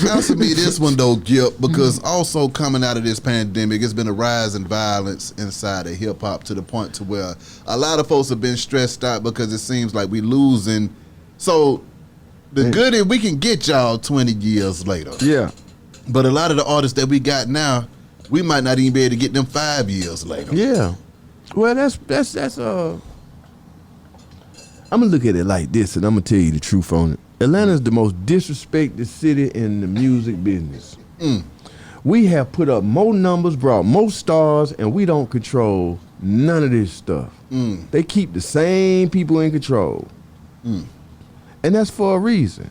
Answer me this one though, Gipp, because also coming out of this pandemic, it's been a rise in violence inside of hip hop to the point to where a lot of folks have been stressed out because it seems like we losing. So the good is we can get y'all 20 years later. Yeah. But a lot of the artists that we got now, we might not even be able to get them 5 years later. Yeah. Well, that's I'm gonna look at it like this, and I'm gonna tell you the truth on it. Atlanta's the most disrespected city in the music business. We have put up more numbers, brought more stars, and we don't control none of this stuff. They keep the same people in control. And that's for a reason.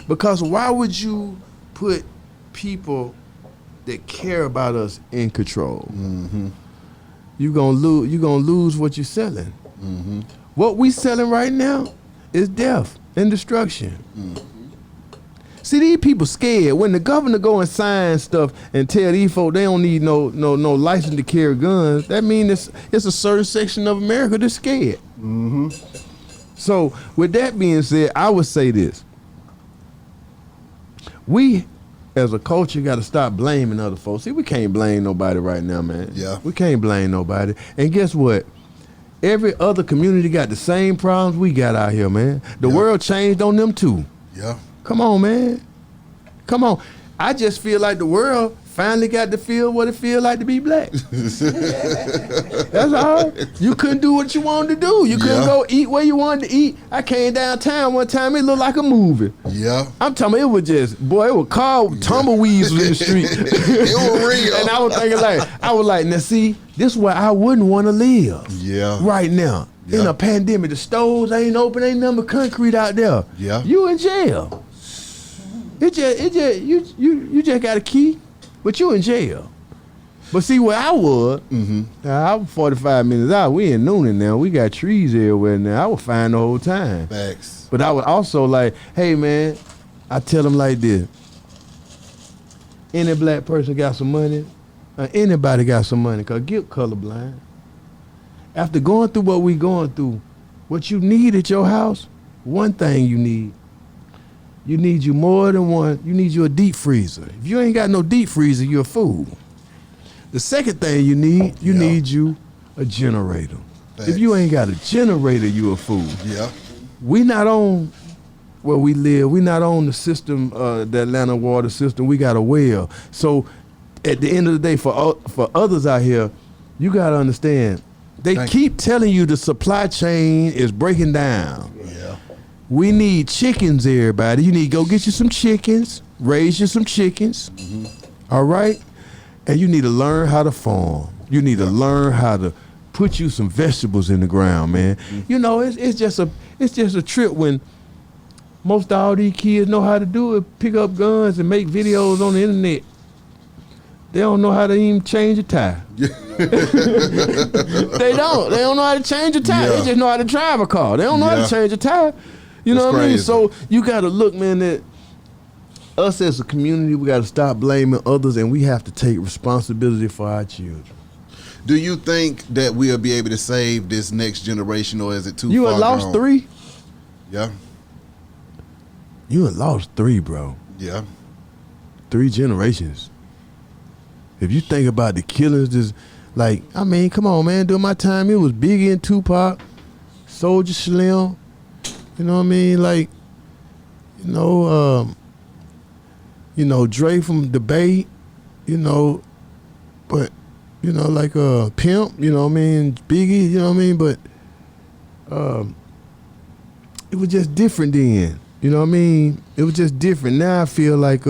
Because why would you put people that care about us in control? You're gonna lose what you're selling. What we selling right now is death and destruction. See, these people scared. When the governor go and sign stuff and tell these folks they don't need no license to carry guns, that means it's a certain section of America that's scared. So with that being said, I would say this. We, as a culture, got to stop blaming other folks. See, we can't blame nobody right now, man. Yeah. We can't blame nobody. And guess what? Every other community got the same problems we got out here, man. The world changed on them too. Yeah. Come on, man. Come on. I just feel like the world finally got to feel what it feel like to be black. That's all. You couldn't do what you wanted to do. You couldn't go eat where you wanted to eat. I came downtown one time, it looked like a movie. Yeah. I'm talking about, it was just, boy, it was car tumbleweeds in the street. It was real. And I was thinking like, now see, this is where I wouldn't want to live. Yeah. Right now. Yeah. In a pandemic, the stores ain't open, ain't nothing but concrete out there. Yeah. You in jail. You just got a key, but you in jail. But see where I was, I was 45 minutes out. We in Noonan now. We got trees everywhere now. I was fine the whole time. Facts. But I was also like, hey man, I tell them like this. Any black person got some money? Anybody got some money? Cause Gipp colorblind. After going through what we going through, what you need at your house, one thing you need. You need you more than one. You need you a deep freezer. If you ain't got no deep freezer, you're a fool. The second thing you need you a generator. Thanks. If you ain't got a generator, you a fool. Yeah. We not on where we live. We not on the system, the Atlanta water system. We got a well. So at the end of the day, for others out here, you got to understand, they keep telling you the supply chain is breaking down. Yeah. We need chickens, everybody. You need to go get you some chickens, raise you some chickens, all right? And you need to learn how to farm. You need to learn how to put you some vegetables in the ground, man. You know, it's just a trip when most of all these kids know how to do it, pick up guns and make videos on the internet. They don't know how to even change a tire. They don't know how to change a tire. They just know how to drive a car. They don't know how to change a tire. You know what I mean? So you got to look, man, that us as a community, we got to stop blaming others, and we have to take responsibility for our children. Do you think that we'll be able to save this next generation, or is it too far You had lost gone? 3? Yeah. You had lost 3, bro. Yeah. 3 generations. If you think about the killers, just like, I mean, come on, man. During my time, it was Biggie and Tupac, Soulja Slim. You know what I mean? Like, Dre from the Bay, but, like Pimp, you know what I mean? Biggie, you know what I mean? But it was just different then. You know what I mean? It was just different. Now I feel like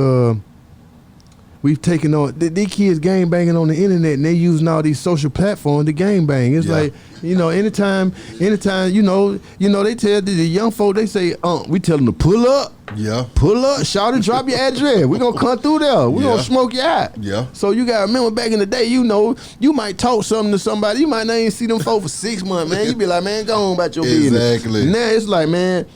we've taken on, these kids gang banging on the internet, and they using all these social platforms to gang bang. It's like, anytime, they tell the young folk, they say, we tell them to pull up. Yeah. Pull up, shout and drop your address. We're gonna come through there. We're gonna smoke you out. Yeah. So you gotta remember back in the day, you might talk something to somebody, you might not even see them folk for 6 months, man. You be like, man, go on about your business. Exactly. Now it's like, man,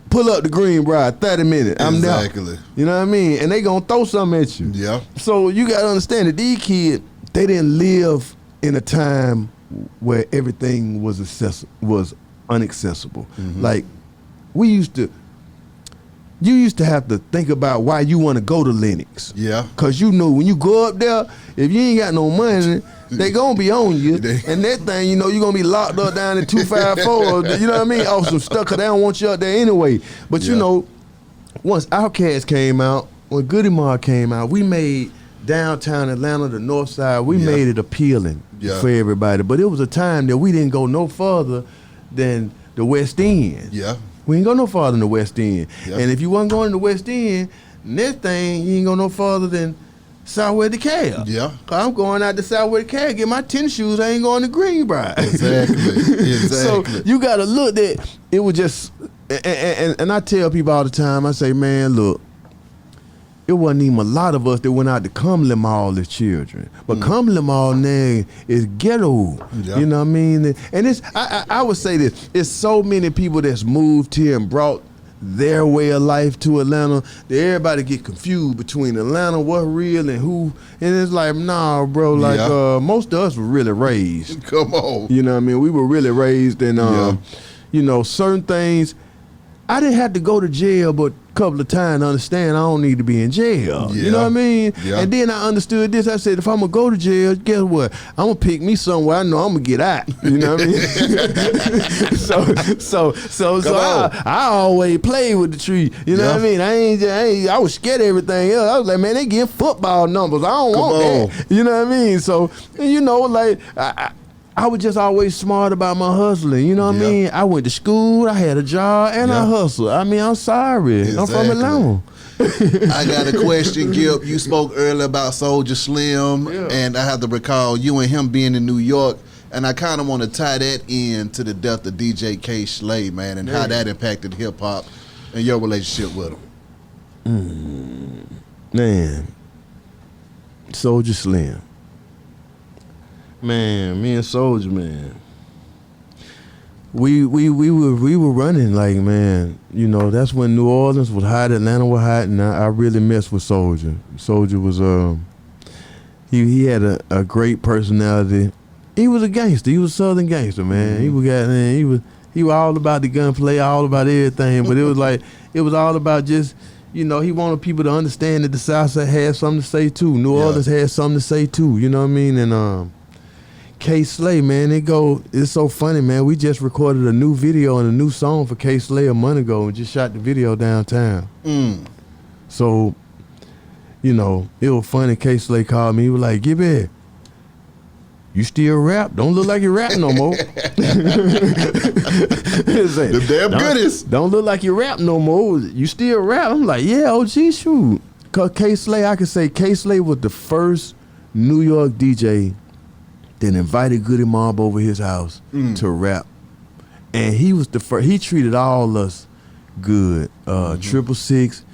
pull up the Greenbrier, 30 minutes. I'm there. Exactly. You know what I mean? And they gonna throw something at you. Yeah. So you gotta understand that these kids, they didn't live in a time where everything was inaccessible. Like we used to you used to have to think about why you want to go to Lenox. Yeah. Cause you know when you go up there, if you ain't got no money, they gonna be on you. And that thing, you know, you gonna be locked up down in 254. You know what I mean? Off some stuff, cause they don't want you up there anyway. But you know, once Outkast came out, when Goody Mob came out, we made downtown Atlanta, the north side, we made it appealing for everybody. But it was a time that we didn't go no further than the West End. Yeah. We ain't go no farther than the West End. Yeah. And if you wasn't going to the West End, next thing, you ain't go no farther than Southwest DeKalb. Yeah. Cause I'm going out to Southwest DeKalb, get my tennis shoes, I ain't going to Greenbrier. Exactly. So you got to look that it was just, and I tell people all the time, I say, man, look, it wasn't even a lot of us that went out to Cumberland Mall as children. But Cumberland Mall now is ghetto. Yeah. You know what I mean? And it's I would say this, it's so many people that's moved here and brought their way of life to Atlanta that everybody get confused between Atlanta, what real and who. And it's like, nah, bro, like most of us were really raised. Come on. You know what I mean? We were really raised and you know, certain things, I didn't have to go to jail but a couple of times to understand I don't need to be in jail. You know what I mean? And then I understood this. I said, if I'm gonna go to jail, guess what? I'm gonna pick me somewhere I know I'm gonna get out. You know what I mean? so I always play with the tree. You know what I mean? I was scared of everything else. I was like, man, they getting football numbers. I don't want that. You know what I mean? So, you know, like I was just always smart about my hustling. You know what I mean? I went to school, I had a job, and I hustled. I mean, I'm sorry. Exactly. I'm from Atlanta. I got a question, Gipp. You spoke earlier about Soulja Slim, and I have to recall you and him being in New York, and I kind of want to tie that in to the death of DJ K. Slay, man, and how that impacted hip-hop and your relationship with him. Man, Soulja Slim. Man, me and Soulja, man, we were running like, man, you know, that's when New Orleans was hot, Atlanta was hot, and I really messed with Soulja. Soulja was he had a great personality. He was a gangster. He was a Southern gangster, man. He was all about the gunplay, all about everything. But it was like it was all about just, you know, he wanted people to understand that the South Side had something to say too. New Orleans had something to say too. You know what I mean? And K. Slay, man, it's so funny, man. We just recorded a new video and a new song for K. Slay a month ago and just shot the video downtown. So, you know, it was funny. K. Slay called me. He was like, Gipp, you still rap? Don't look like you rap no more. The damn goodies. Don't look like you rap no more. You still rap? I'm like, yeah, OG, shoot. Cause K. Slay, I could say K. Slay was the first New York DJ that invited Goody Mob over his house to rap. And he was the first, he treated all us good. 666,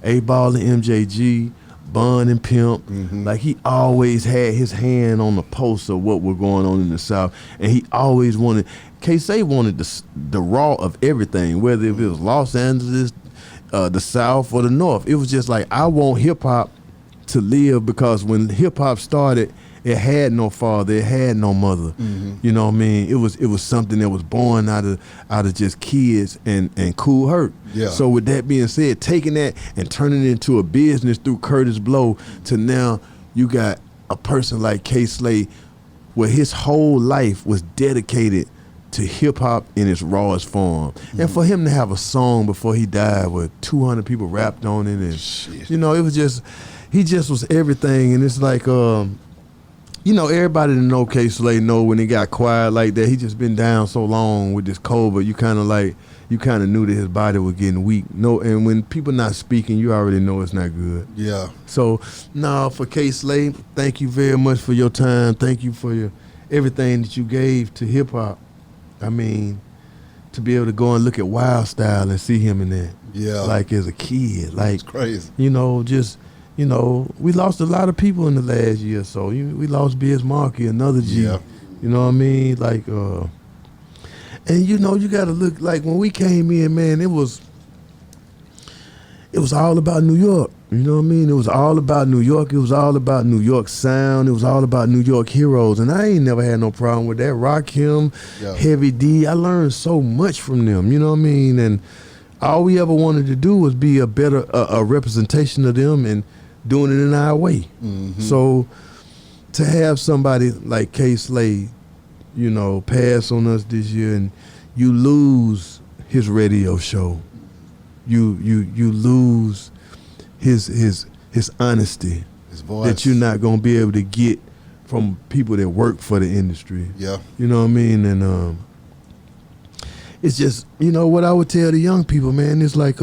8Ball and MJG, Bun and Pimp. Like he always had his hand on the pulse of what was going on in the South. And he always wanted, K-Say wanted the raw of everything, whether if it was Los Angeles, the South or the North. It was just like, I want hip hop to live, because when hip hop started, it had no father, it had no mother. You know what I mean? It was something that was born out of just kids and Cool Herc. So with that being said, taking that and turning it into a business through Curtis Blow to now you got a person like K. Slay where his whole life was dedicated to hip hop in its rawest form. And for him to have a song before he died with 200 people rapped on it, and you know, it was just, he just was everything. And it's like you know, everybody that know K. Slay know when he got quiet like that, he just been down so long with this COVID, you kind of knew that his body was getting weak. And when people not speaking, you already know it's not good. So, for K. Slay, thank you very much for your time. Thank you for everything that you gave to hip hop. I mean, to be able to go and look at Wild Style and see him in there. Like as a kid. Like, it's crazy. You know, just, you know, we lost a lot of people in the last year or so. We lost Biz Markie, another G. You know what I mean? Like, and you know, you gotta look, like when we came in, man, it was all about New York. You know what I mean? It was all about New York. It was all about New York sound. It was all about New York heroes. And I ain't never had no problem with that. Rakim, Heavy D, I learned so much from them. You know what I mean? And all we ever wanted to do was be a better a representation of them and doing it in our way. Mm-hmm. So to have somebody like K Slade, you know, pass on us this year, and you lose his radio show, you lose his honesty, his voice that you're not gonna be able to get from people that work for the industry. Yeah. You know what I mean? And it's just, you know, what I would tell the young people, man, it's like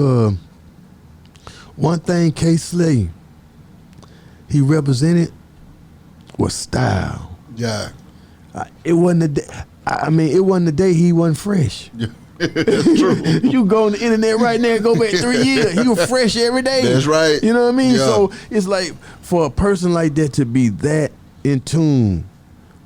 one thing K Slade, he represented was style. Yeah. It wasn't a day, it wasn't a day he wasn't fresh. Yeah. True. You go on the internet right now and go back 3 years. He was fresh every day. That's right. You know what I mean? Yeah. So it's like, for a person like that to be that in tune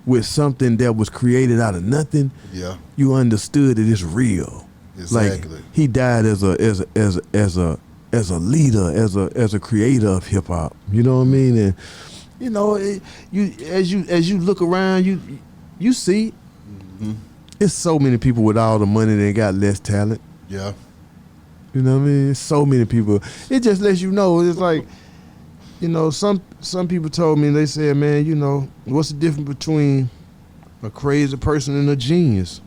with something that was created out of nothing, Yeah. you understood that it's real. Exactly. Like, he died as a leader, as a creator of hip hop. You know what I mean? And you know, as you look around, you see. Mm-hmm. It's so many people with all the money that got less talent. Yeah. You know what I mean? So many people. It just lets you know. It's like, you know, some people told me, they said, man, you know, what's the difference between a crazy person and a genius?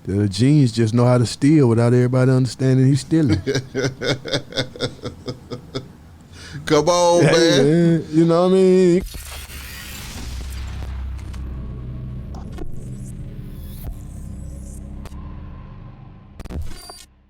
That a genius just know how to steal without everybody understanding he's stealing. Come on, man. You know what I mean?